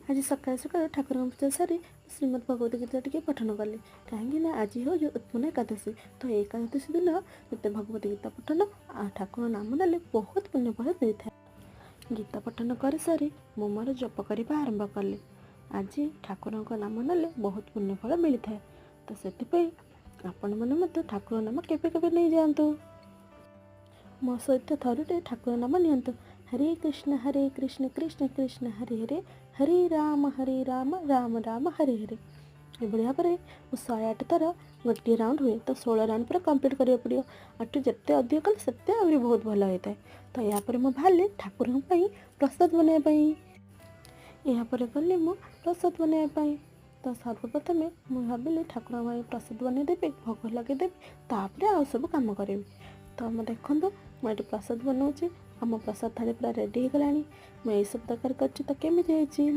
आज सकाल सकाल ठाकुर पूजा सारी श्रीमद भगवत गीता टी पठन कली कहीं आज हूँ उत्पन्न एकादशी। तो एकादशी दिन जिते भगवत गीता पठन ठाकुर नाम नेले बहुत पुण्य फल मिलता है। गीता पठन कर सारी मो मोर जप करने आरंभ कली। आज ठाकुर नाम नेले बहुत पुण्य फल मिलता है। तो से आपण मैंने ठाकुर नाम केवे नहीं जातु। मो सहित थरुटे ठाकुर नाम नियंतु। हरे कृष्ण कृष्ण कृष्ण हरे हरे, हरे राम राम राम हरे हरे। ये भाव में 108 थर गोटे राउंड हुए। तो 16 राउंड पर कंप्लीट करा पड़ो। आठ जिते अधिक कले से आहरी बहुत भल होता है। तो यापर मुझे बाहर ठाकुर प्रसाद बनवाई। यापर गली मु प्रसाद बनवाई। तो सर्वप्रथम मुझे भाविली ठाकुर प्रसाद बनईदेवी, भोग लगेदेवी, तापर आउ सब कम करी। तो मैं देखो मुझे प्रसाद बनाऊँगी। आम प्रसाद थाली पूरा रेडी हो गलानी। मैं सब तैयार कर तो केमी निश्चय